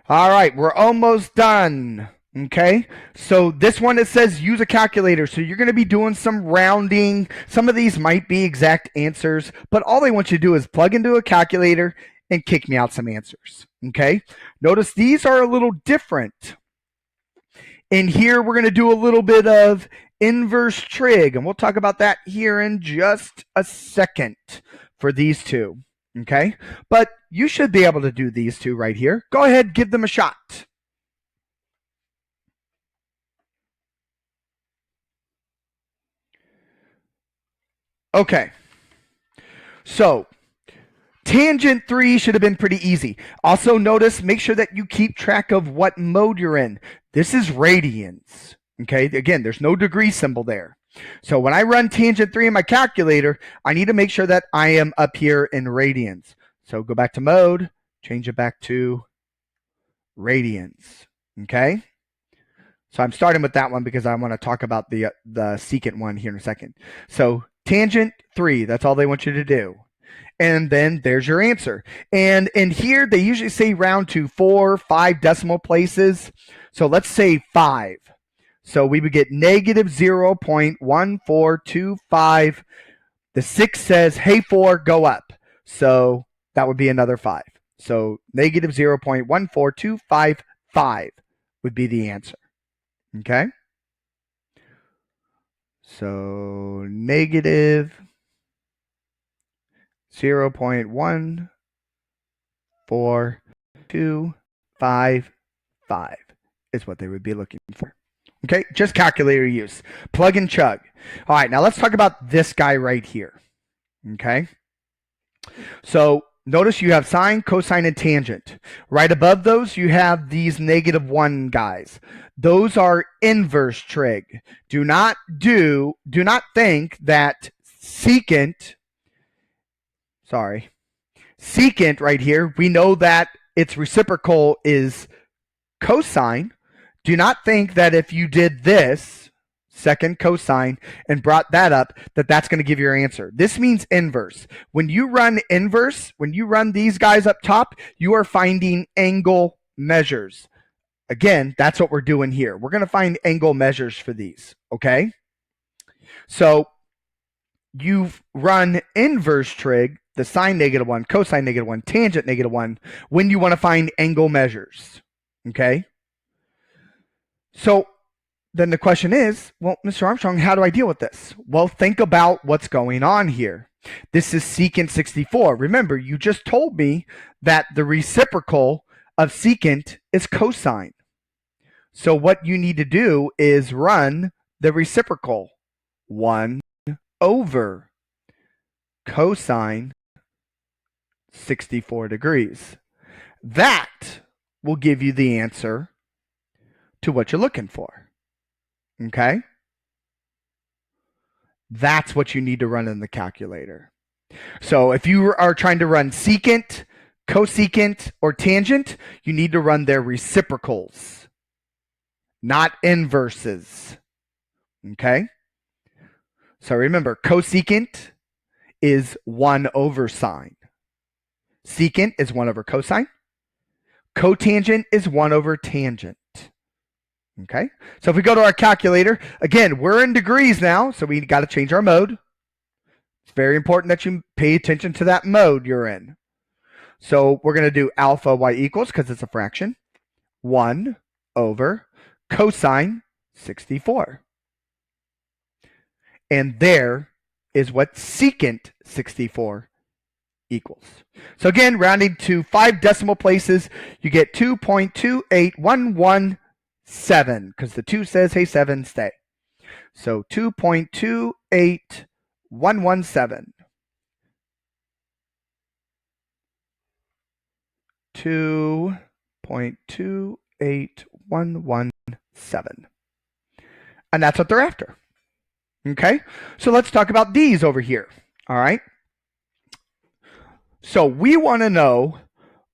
All right, we're almost done. Okay, so this one, it says use a calculator. So you're going to be doing some rounding. Some of these might be exact answers, but all they want you to do is plug into a calculator and kick me out some answers. Okay, notice these are a little different. In here, we're going to do a little bit of inverse trig, and we'll talk about that here in just a second for these two. Okay, but you should be able to do these two right here. Go ahead, give them a shot. Okay, so tangent 3 should have been pretty easy. Also notice, make sure that you keep track of what mode you're in. This is radians. Okay, again, there's no degree symbol there. So when I run tangent 3 in my calculator, I need to make sure that I am up here in radians. So go back to mode, change it back to radians. Okay, so I'm starting with that one because I want to talk about the secant one here in a second. So tangent 3, that's all they want you to do. And then there's your answer. And in here, they usually say round to 4, 5 decimal places. So let's say 5. So we would get negative 0.1425. The 6 says, hey, 4, go up. So that would be another 5. So negative 0.14255 would be the answer. Okay? So negative 0.14255 is what they would be looking for. Okay, just calculator use. Plug and chug. All right, now let's talk about this guy right here. Okay, so notice you have sine, cosine, and tangent. Right above those, you have these -1 guys. Those are inverse trig. Do not think that secant right here, we know that its reciprocal is cosine. Do not think that if you did this, second cosine, and brought that up, that that's going to give your answer. This means inverse. When you run inverse, when you run these guys up top, you are finding angle measures. Again, that's what we're doing here. We're going to find angle measures for these, okay? So you've run inverse trig, the sine -1, cosine -1, tangent -1, when you want to find angle measures, okay? So then the question is, well, Mr. Armstrong, how do I deal with this? Well, think about what's going on here. This is secant 64. Remember, you just told me that the reciprocal of secant is cosine. So what you need to do is run the reciprocal. 1 over cosine 64 degrees. That will give you the answer to what you're looking for. Okay? That's what you need to run in the calculator. So if you are trying to run secant, cosecant, or tangent, you need to run their reciprocals, not inverses. Okay? So remember, cosecant is 1 over sine. Secant is 1 over cosine. Cotangent is 1 over tangent. Okay, so if we go to our calculator, again, we're in degrees now, so we got to change our mode. It's very important that you pay attention to that mode you're in. So we're going to do alpha y equals, because it's a fraction, 1 over cosine 64. And there is what secant 64 equals. So again, rounding to 5 decimal places, you get 2.28117, because the 2 says, hey, 7, stay. So 2.28117. 2.28117. And that's what they're after. Okay, so let's talk about these over here. All right. So we want to know,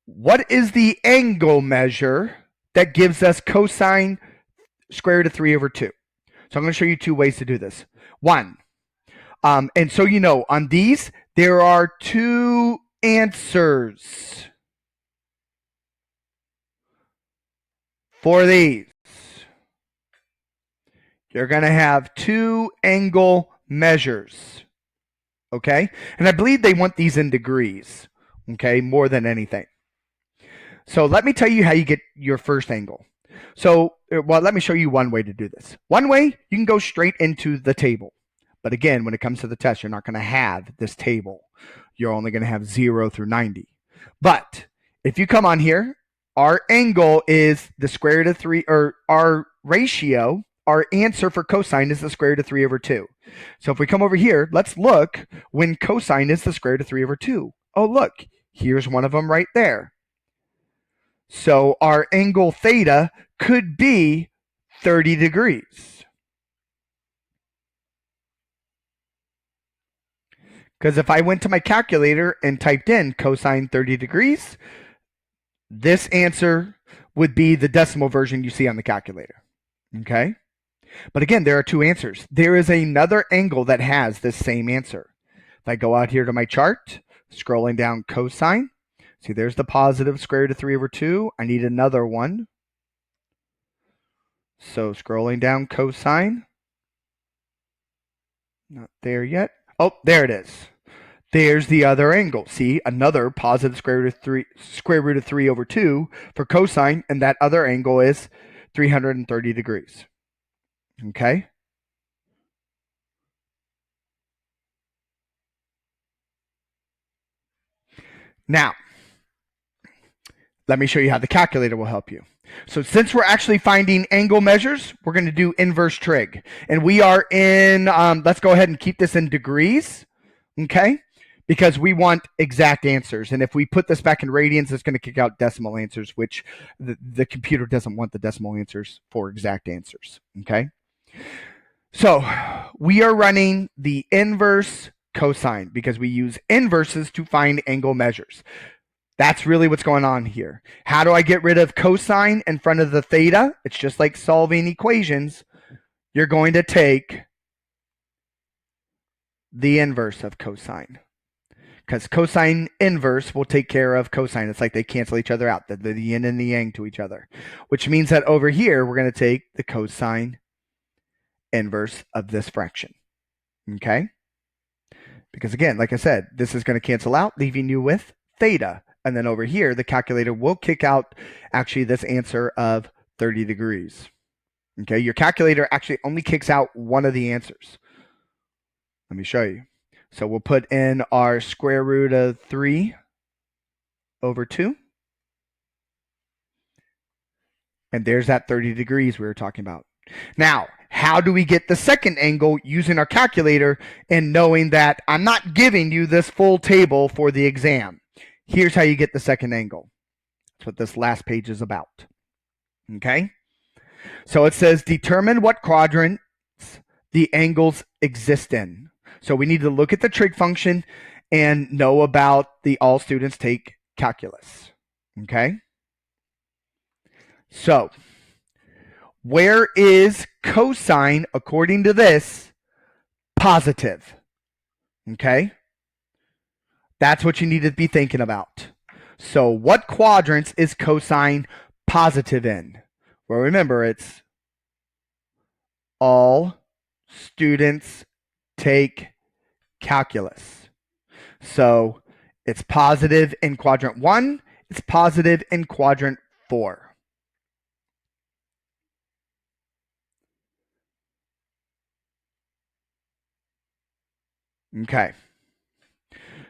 what is the angle measure that gives us cosine square root of 3 over 2? So I'm going to show you 2 ways to do this. One, and so you know, on these, there are 2 answers for these. You're going to have 2 angle measures, okay? And I believe they want these in degrees, okay, more than anything. So let me tell you how you get your first angle. So, well, let me show you one way to do this. One way, you can go straight into the table. But again, when it comes to the test, you're not going to have this table. You're only going to have 0 through 90. But if you come on here, our angle is the square root of 3, or our ratio, our answer for cosine is the square root of 3 over 2. So if we come over here, let's look when cosine is the square root of 3 over 2. Oh, look, here's one of them right there. So our angle theta could be 30 degrees. Because if I went to my calculator and typed in cosine 30 degrees, this answer would be the decimal version you see on the calculator. Okay? But again, there are 2 answers. There is another angle that has this same answer. If I go out here to my chart, scrolling down cosine, see, there's the positive square root of 3 over 2. I need another one. So scrolling down cosine. Not there yet. Oh, there it is. There's the other angle. See, another positive square root of 3 over 2 for cosine, and that other angle is 330 degrees. Okay? Now, let me show you how the calculator will help you. So since we're actually finding angle measures, we're going to do inverse trig. And we are in, let's go ahead and keep this in degrees, okay? Because we want exact answers. And if we put this back in radians, it's going to kick out decimal answers, which the computer doesn't want the decimal answers for exact answers, okay? So we are running the inverse cosine because we use inverses to find angle measures. That's really what's going on here. How do I get rid of cosine in front of the theta? It's just like solving equations. You're going to take the inverse of cosine, because cosine inverse will take care of cosine. It's like they cancel each other out, the yin and the yang to each other, which means that over here, we're going to take the cosine inverse of this fraction, okay? Because again, like I said, this is going to cancel out, leaving you with theta. And then over here, the calculator will kick out actually this answer of 30 degrees. Okay, your calculator actually only kicks out one of the answers. Let me show you. So we'll put in our square root of 3 over 2. And there's that 30 degrees we were talking about. Now, how do we get the second angle using our calculator and knowing that I'm not giving you this full table for the exam? Here's how you get the second angle. That's what this last page is about. Okay? So it says determine what quadrants the angles exist in. So we need to look at the trig function and know about the all students take calculus. Okay? So where is cosine, according to this, positive? Okay? That's what you need to be thinking about. So what quadrants is cosine positive in? Well, remember, it's all students take calculus. So it's positive in quadrant 1. It's positive in quadrant 4. Okay.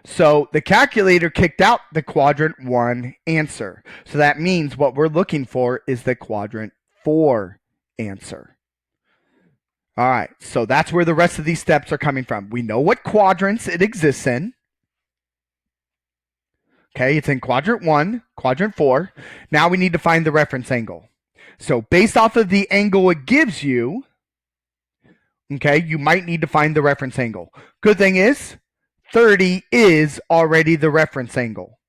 So the calculator kicked out the quadrant 1 answer. So that means what we're looking for is the quadrant 4 answer. All right, so that's where the rest of these steps are coming from. We know what quadrants it exists in. Okay, it's in quadrant 1, quadrant 4. Now we need to find the reference angle. So based off of the angle it gives you, okay, you might need to find the reference angle. Good thing is, 30 is already the reference angle.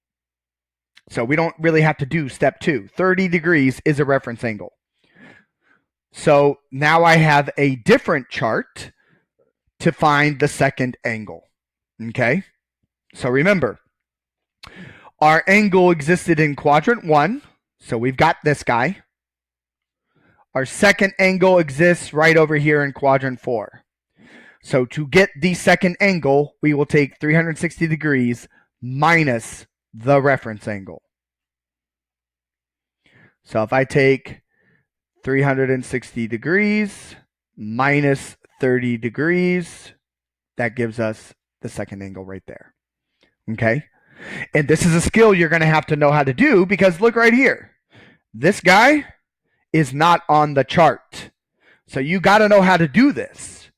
So we don't really have to do step 2. 30 degrees is a reference angle. So now I have a different chart to find the second angle. Okay? So remember, our angle existed in quadrant 1. So we've got this guy. Our second angle exists right over here in quadrant 4. So to get the second angle, we will take 360 degrees minus the reference angle. So if I take 360 degrees minus 30 degrees, that gives us the second angle right there. Okay? And this is a skill you're going to have to know how to do, because look right here. This guy is not on the chart. So you got to know how to do this,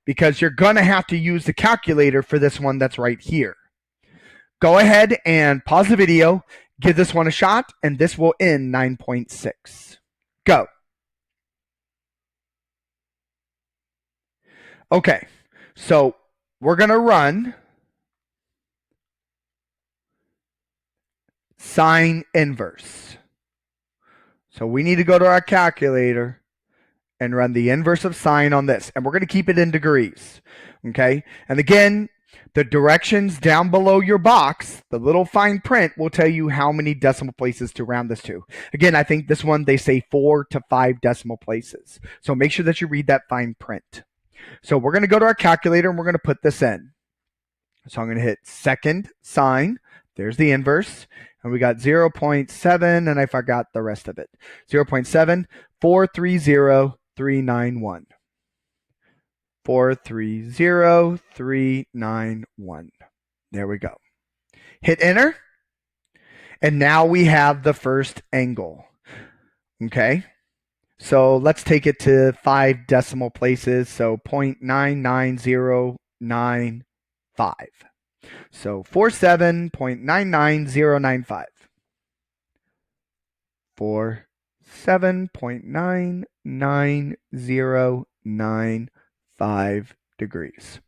because you're going to have to use the calculator for this one that's right here. Go ahead and pause the video, give this one a shot, and this will end 9.6. Go. Okay, so we're going to run sine inverse. So we need to go to our calculator and run the inverse of sine on this. And we're going to keep it in degrees. Okay? And again, The directions down below your box, the little fine print, will tell you how many decimal places to round this to. Again, I think this one, they say 4 to 5 decimal places. So make sure that you read that fine print. So we're going to go to our calculator and we're going to put this in. So I'm going to hit second sign. There's the inverse. And we got 0.7, and I forgot the rest of it. 0.7, 430,391. 430,391. There we go. Hit enter. And now we have the first angle. Okay. So let's take it to 5 decimal places. So 0.99095. So 47.99095. 47.99095 degrees.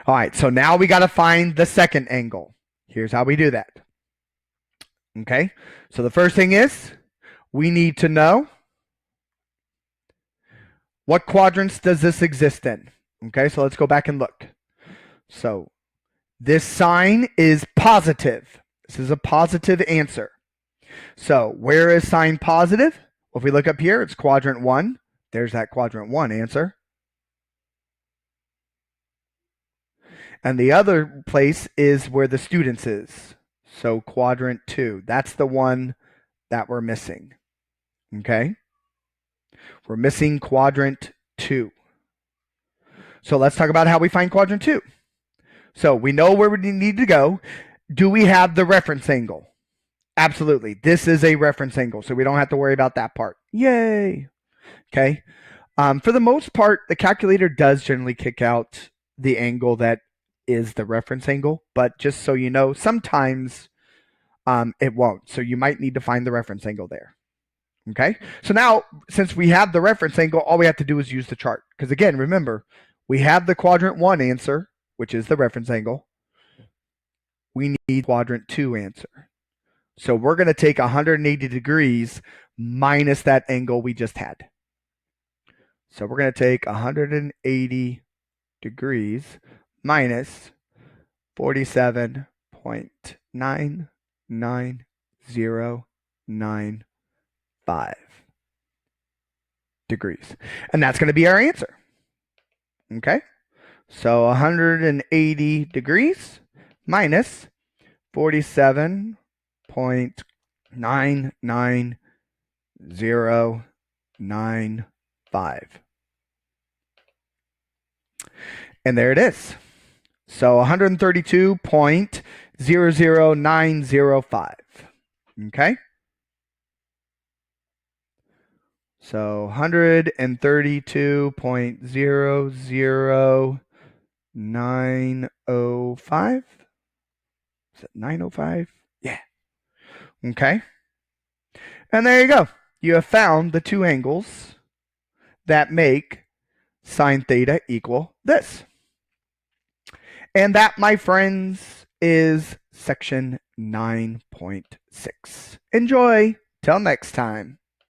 All right, so now we got to find the second angle. Here's how we do that. Okay, so the first thing is we need to know what quadrants does this exist in. Okay, so let's go back and look. So this sign is positive. This is a positive answer. So where is sign positive? Well, if we look up here, it's quadrant 1. There's that quadrant 1 answer. And the other place is where the students is. So quadrant 2. That's the one that we're missing. Okay? We're missing quadrant 2. So let's talk about how we find quadrant 2. So we know where we need to go. Do we have the reference angle? Absolutely. This is a reference angle, so we don't have to worry about that part. Yay. Okay. For the most part, the calculator does generally kick out the angle that is the reference angle, but just so you know, sometimes it won't. So you might need to find the reference angle there. Okay. So now, since we have the reference angle, all we have to do is use the chart. Because again, remember, we have the quadrant 1 answer, which is the reference angle. We need quadrant 2 answer. So we're going to take 180 degrees minus that angle we just had. So we're going to take 180 degrees minus 47.99095 degrees. And that's going to be our answer. Okay? So 180 degrees minus 47.99095. And there it is. So 132.00905. Okay? So 132.00905. Is it 905? Yeah. Okay. And there you go. You have found the two angles that make sine theta equal this. And that, my friends, is section 9.6. Enjoy. Till next time.